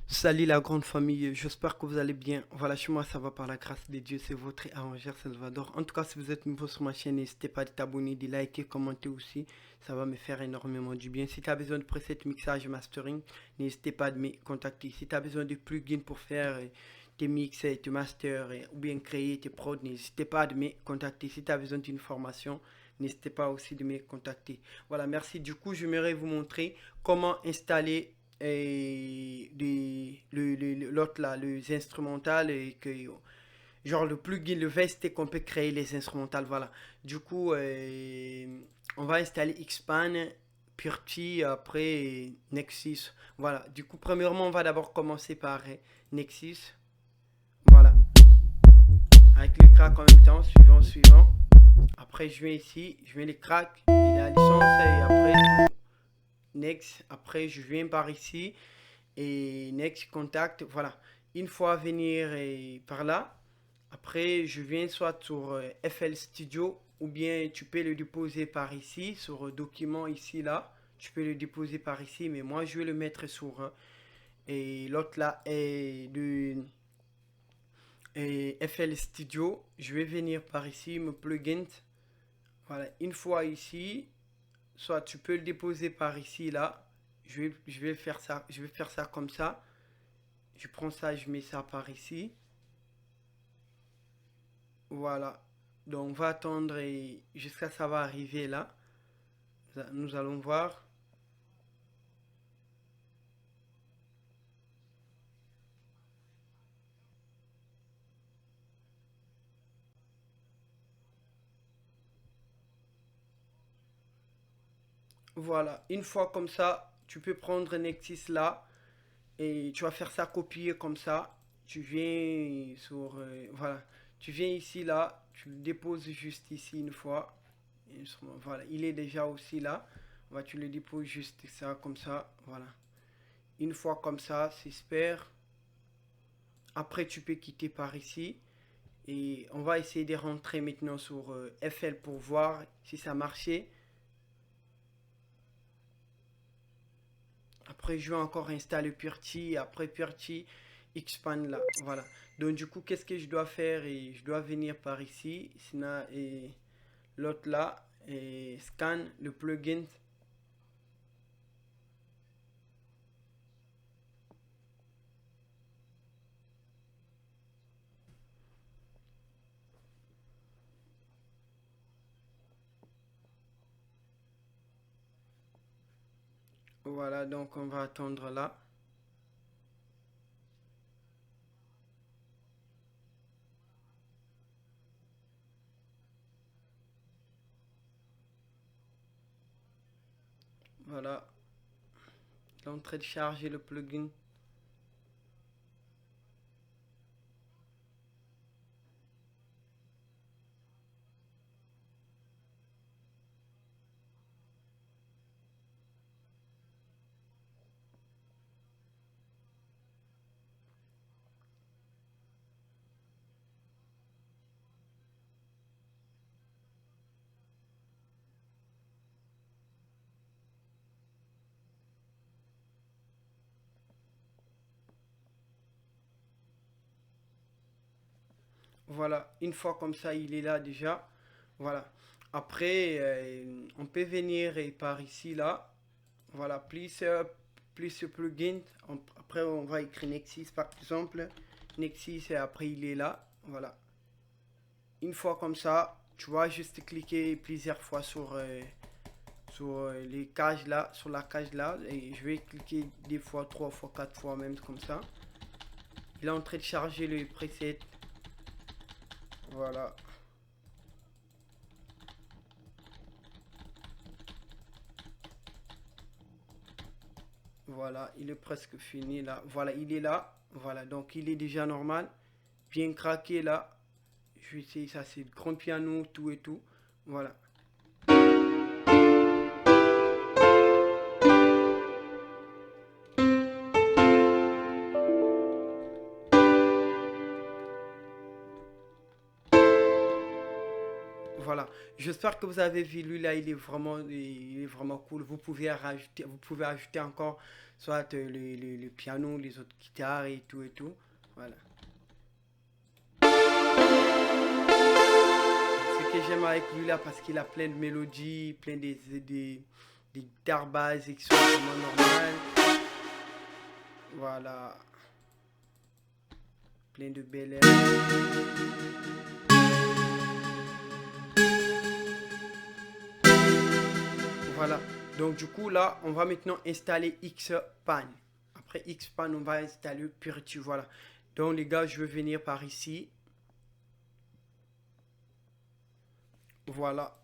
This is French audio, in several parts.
Salut la grande famille, j'espère que vous allez bien. Voilà, chez moi ça va par la grâce de Dieu, c'est votre Arrangeur Salvador. En tout cas, si vous êtes nouveau sur ma chaîne, n'hésitez pas à t'abonner, de liker, commenter aussi. Ça va me faire énormément du bien. Si tu as besoin de preset, mixage, mastering, n'hésitez pas à me contacter. Si tu as besoin de plugins pour faire tes mix, tes masters, ou bien créer tes prods, n'hésitez pas à me contacter. Si tu as besoin d'une formation, n'hésitez pas aussi de me contacter. Voilà, merci. Du coup, j'aimerais vous montrer comment installer l'autre là, les instrumentales et que genre le plugin, le VST qu'on peut créer les instrumentales, voilà. Du coup, on va installer Xpan, Purity, après Nexus. Voilà. Du coup, premièrement, on va d'abord commencer par Nexus. Voilà. Avec le crack en même temps, suivant. Après, je viens ici, je mets les cracks et la licence et après, next. Après, je viens par ici et next contact, voilà. Une fois venir par là, après je viens soit sur FL Studio ou bien tu peux le déposer par ici, sur document ici là, tu peux le déposer par ici, mais moi je vais le mettre sur et l'autre là est de FL Studio. Je vais venir par ici, me plugin, voilà. Une fois ici, soit tu peux le déposer par ici là, je vais faire ça comme ça. Je prends ça, je mets ça par ici. Voilà. Donc on va attendre jusqu'à ça va arriver là. Nous allons voir. Voilà. Une fois comme ça, tu peux prendre Nexus là et tu vas faire ça copier comme ça. Tu viens sur voilà. Tu viens ici là, tu le déposes juste ici une fois. Voilà, il est déjà aussi là. Voilà, tu le déposes juste ça comme ça. Voilà. Une fois comme ça, c'est super. Après, tu peux quitter par ici. Et on va essayer de rentrer maintenant sur FL pour voir si ça marchait. Après, je vais encore installer Purity. Après Purity, expand là. Voilà. Donc, du coup, qu'est-ce que je dois faire? Et je dois venir par ici. Sinon, et l'autre là. Et scan le plugin. Voilà. Donc, on va attendre là. Voilà. Il est en train de charger le plugin. Voilà. Une fois comme ça, il est là déjà. Voilà. Après, on peut venir et par ici là. Voilà, plus ce plugin. Après, on va écrire Nexus par exemple. Nexus et après, il est là. Voilà. Une fois comme ça, tu vas juste cliquer plusieurs fois sur les cages là, sur la cage là. Et je vais cliquer des fois, trois fois, quatre fois même comme ça. Il est en train de charger le preset. Voilà. Voilà, il est presque fini là. Voilà, il est là. Voilà, donc il est déjà normal. Bien craqué là. Je vais essayer ça, c'est le grand piano, tout et tout. Voilà. Voilà. J'espère que vous avez vu lui là, il est vraiment cool. Vous pouvez ajouter encore soit le piano, les autres guitares et tout et tout. Voilà. Ce que j'aime avec lui là, parce qu'il a plein de mélodies, plein des guitares basiques qui sont vraiment normales. Voilà. Plein de belles airs. Voilà. Donc du coup là, on va maintenant installer Xpan. Après Xpan, on va installer Purity. Voilà. Donc les gars, je vais venir par ici. Voilà.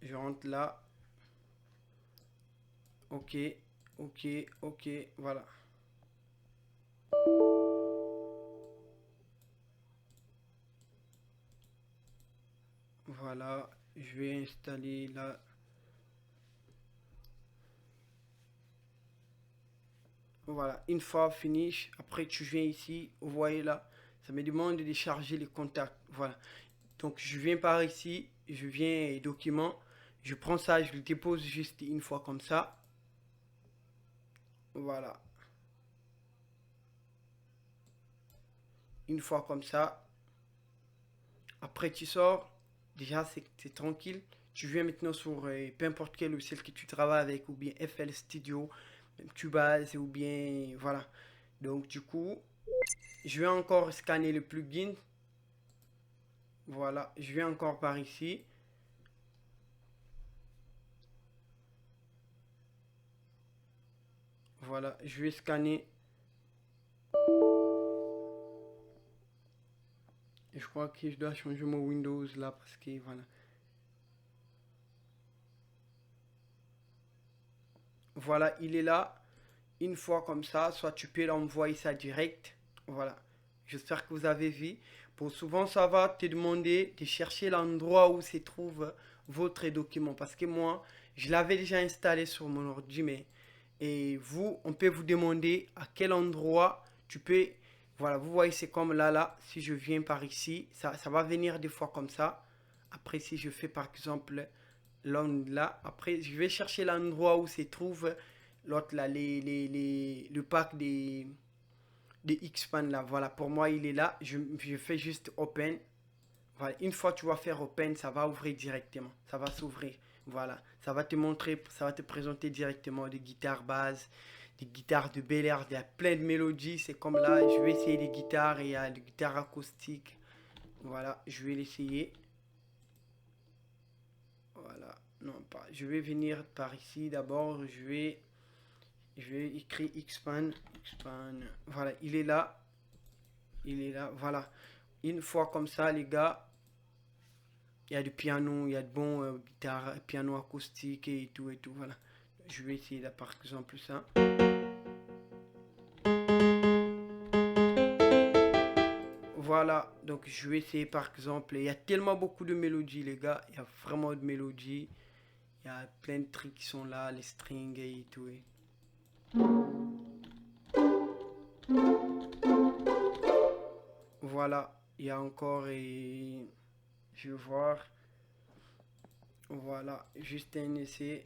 Je rentre là. Ok. Ok. Ok. Voilà. Voilà. Je vais installer là. Voilà. Une fois fini, après tu viens ici. Vous voyez là. Ça me demande de charger les contacts. Voilà. Donc je viens par ici. Je viens documents. Je prends ça. Je le dépose juste une fois comme ça. Voilà. Une fois comme ça. Après, tu sors. Déjà, c'est tranquille. Tu viens maintenant sur peu importe quel logiciel que tu travailles avec, ou bien FL Studio, Cubase, ou bien. Voilà. Donc, du coup, je vais encore scanner le plugin. Voilà. Je vais encore par ici. Voilà. Je vais scanner. Je crois que je dois changer mon Windows là parce que voilà. Voilà, il est là. Une fois comme ça, soit tu peux l'envoyer ça direct. Voilà. J'espère que vous avez vu. Pour souvent, ça va te demander de chercher l'endroit où se trouve votre document. Parce que moi, je l'avais déjà installé sur mon ordi, mais et vous, on peut vous demander à quel endroit tu peux. Voilà, vous voyez, c'est comme là, là. Si je viens par ici, ça va venir des fois comme ça. Après, si je fais par exemple là, après, je vais chercher l'endroit où se trouve l'autre là, le pack des Xpan là. Voilà, pour moi, il est là. Je fais juste open. Voilà, une fois que tu vas faire open, ça va ouvrir directement. Ça va s'ouvrir. Voilà, ça va te montrer, ça va te présenter directement des guitares basses, des guitares de Bel Air. Il y a plein de mélodies. C'est comme là, je vais essayer des guitares. Il y a des guitares acoustiques. Voilà, je vais l'essayer. Voilà, non pas. Je vais venir par ici d'abord. Je vais écrire Xpan. Xpan. Voilà, il est là. Il est là. Voilà. Une fois comme ça, les gars, il y a du piano, il y a de bons guitares, piano acoustique et tout et tout. Voilà. Je vais essayer là par exemple ça. Voilà, donc je vais essayer par exemple. Il y a tellement beaucoup de mélodies, les gars. Il y a vraiment de mélodies. Il y a plein de trucs qui sont là, les strings et tout. Voilà, il y a encore et je vais voir. Voilà, juste un essai.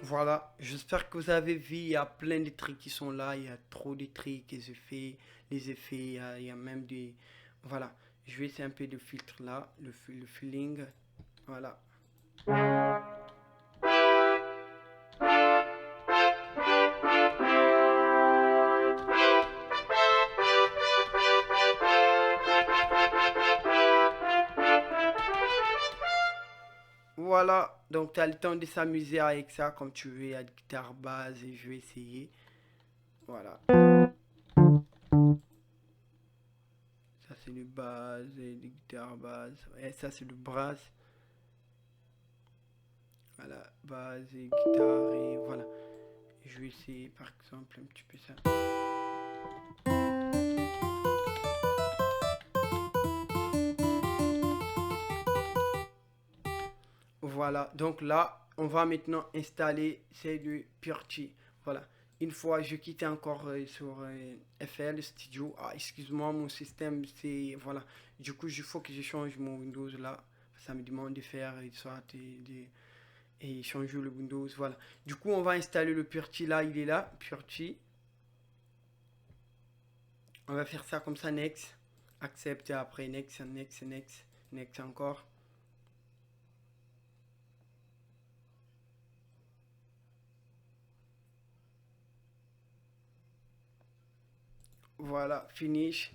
Voilà, j'espère que vous avez vu, il y a plein de trucs qui sont là, il y a trop de trucs, les effets, il y a même des... Voilà, je vais essayer un peu de filtre là, le feeling, voilà. Voilà, donc tu as le temps de s'amuser avec ça comme tu veux, il y a de guitare basse et je vais essayer. Voilà, ça c'est le basse et les guitares basse, et ça c'est le brass. Voilà, basse et guitare et voilà. Je vais essayer par exemple un petit peu ça. Voilà, donc là, on va maintenant installer c'est le Purty. Voilà. Une fois, je quitte encore sur FL Studio. Ah, excuse-moi, mon système, c'est... Voilà. Du coup, il faut que je change mon Windows là. Ça me demande de faire soit et changer le Windows. Voilà. Du coup, on va installer le Purty là. Il est là, Purty. On va faire ça comme ça, next. Accepte et après next, next, next, next encore. Voilà, finish.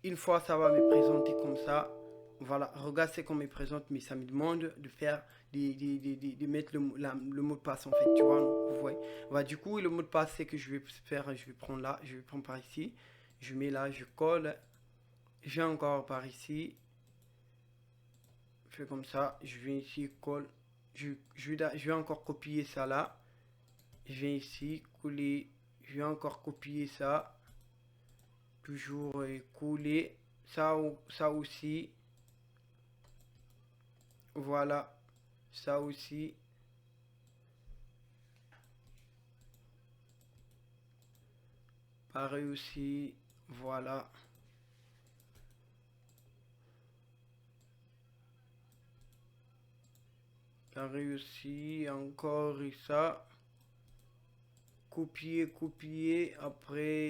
Une fois, ça va me présenter comme ça. Voilà, regarde c'est qu'on me présente, mais ça me demande de faire, de mettre le mot de passe en fait, tu vois, vous voyez. Voilà, du coup, le mot de passe, c'est que je vais faire, je vais prendre là, je vais prendre par ici. Je mets là, je colle. Je vais encore par ici. Je fais comme ça, je viens ici, colle. Je vais encore copier ça là. Je viens ici, coller. Je vais encore copier ça. Toujours coller. Ça aussi. Voilà. Ça aussi. Pareil aussi. Voilà. Pareil aussi. Encore et ça. Copier, copier. Après,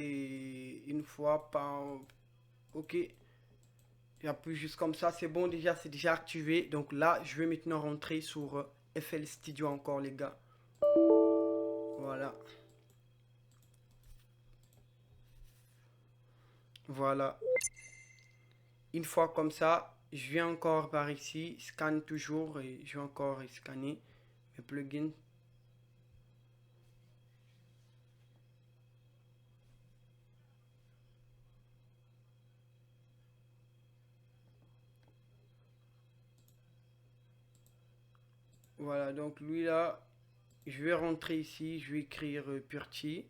une fois par... Ok. J'appuie juste comme ça. C'est bon déjà. C'est déjà activé. Donc là, je vais maintenant rentrer sur FL Studio encore, les gars. Voilà. Voilà. Une fois comme ça, je viens encore par ici, scanne toujours et je vais encore scanner mes plugins. Voilà, donc lui là, je vais rentrer ici, je vais écrire Purty.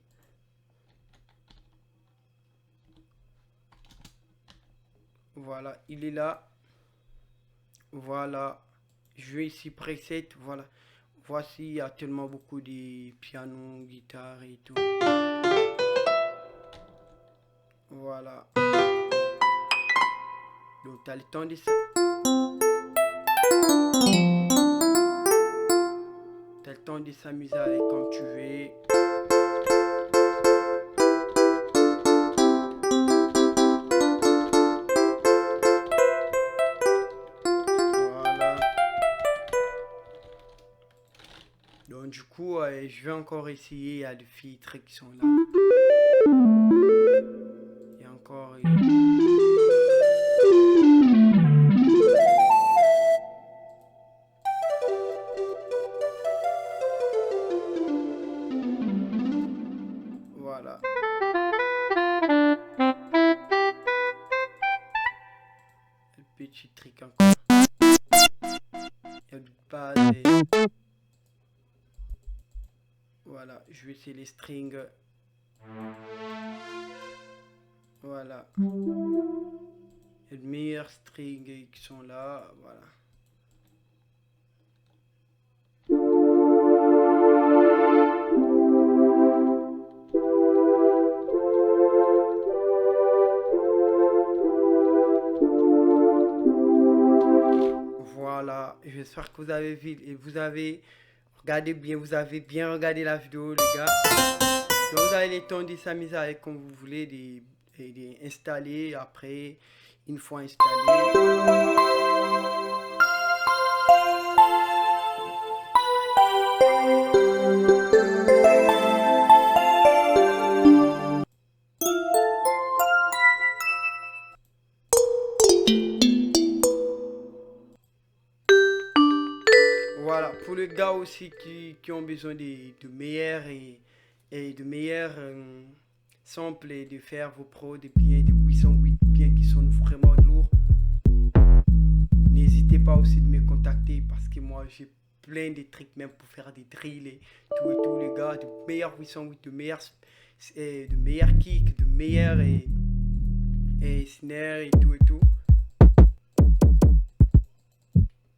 Voilà, il est là. Voilà, je vais ici preset, voilà. Voici, il y a tellement beaucoup de piano, guitare et tout. Voilà. Donc, tu as le temps de ça. Tu as le temps de s'amuser avec comme tu veux. Voilà. Donc, du coup, je vais encore essayer. Il y a des filtres qui sont là. Il y a encore. Voilà. Le petit trick encore. Il y a de base. Voilà, je vais essayer les strings. Voilà. Il y a de meilleurs strings qui sont là. Voilà. Voilà, j'espère que vous avez vu et vous avez regardé bien, vous avez bien regardé la vidéo, les gars. Donc, vous avez le temps de s'amuser avec comme vous voulez, d'installer après, une fois installé. Voilà, pour les gars aussi qui ont besoin de meilleurs et de meilleurs samples et de faire vos pros de 808 biens qui sont vraiment lourds, n'hésitez pas aussi de me contacter parce que moi j'ai plein de trucs même pour faire des drills et tout les gars, de meilleurs 808, de meilleurs kicks, de meilleurs et snares et tout.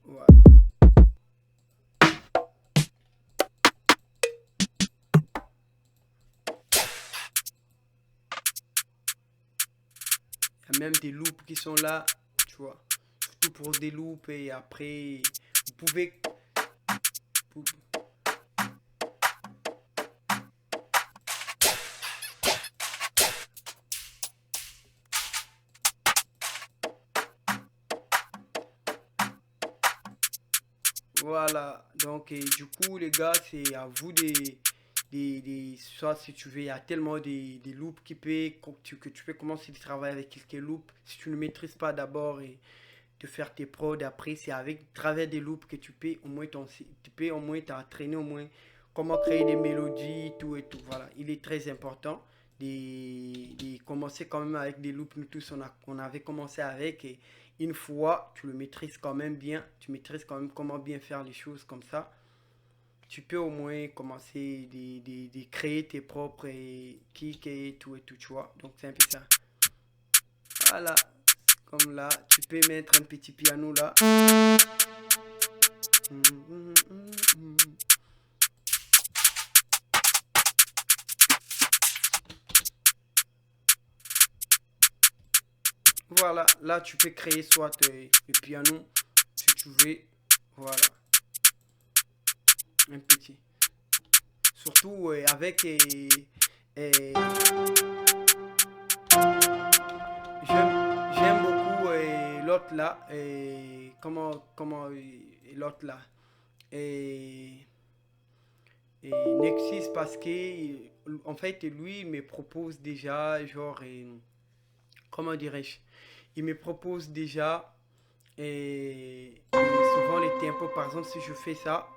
Voilà. même des loops qui sont là, tu vois. Surtout pour des loops et après, vous pouvez... Voilà, donc et du coup les gars, c'est à vous soit si tu veux, il y a tellement des loops que tu peux commencer de travailler avec quelques loops. Si tu ne maîtrises pas d'abord et de faire tes prods, après c'est avec travers des loops que tu peux au moins tu peux au moins t'entraîner au moins comment créer des mélodies, tout et tout. Voilà, il est très important de commencer quand même avec des loops. Nous tous on avait commencé avec et une fois tu le maîtrises quand même bien, tu maîtrises quand même comment bien faire les choses comme ça. Tu peux au moins commencer de créer tes propres kicks et tout, tu vois. Donc c'est un peu ça. Voilà, comme là, tu peux mettre un petit piano là. Voilà, là tu peux créer soit le piano si tu veux. Voilà, un petit. Surtout avec j'aime beaucoup l'autre là. L'autre là. Et, et Nexus parce que en fait lui il me propose déjà genre comment dirais-je, il me propose déjà et souvent les tempos, par exemple si je fais ça,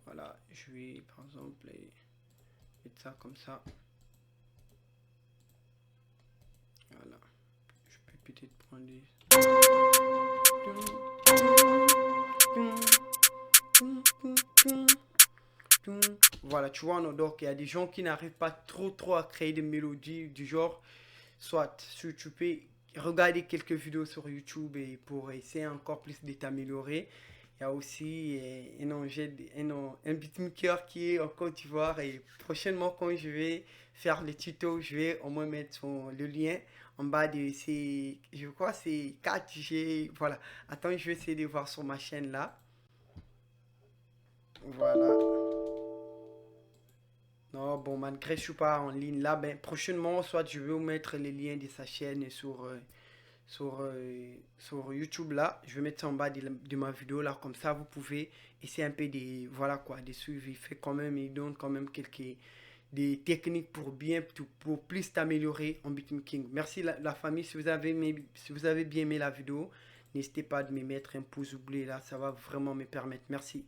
voilà, je vais par exemple mettre ça comme ça, voilà, je peux peut-être prendre des... Voilà, tu vois, non, donc il y a des gens qui n'arrivent pas trop à créer des mélodies du genre, soit tu peux regarder quelques vidéos sur YouTube et pour essayer encore plus de t'améliorer. Il y a aussi un beatmaker qui est en Côte d'Ivoire et prochainement quand je vais faire le tuto, je vais au moins mettre le lien en bas de ces, je crois c'est 4G, voilà. Attends, je vais essayer de voir sur ma chaîne là. Voilà. Non, bon, malgré que je suis pas en ligne là, ben prochainement, soit je vais vous mettre les liens de sa chaîne sur YouTube là. Je vais mettre ça en bas de ma vidéo là, comme ça vous pouvez essayer un peu de, voilà quoi, de suivre. Il fait quand même, il donne quand même quelques des techniques pour pour plus t'améliorer en beatmaking. Merci la famille, si vous avez bien aimé la vidéo, n'hésitez pas à me mettre un pouce bleu là, ça va vraiment me permettre. Merci.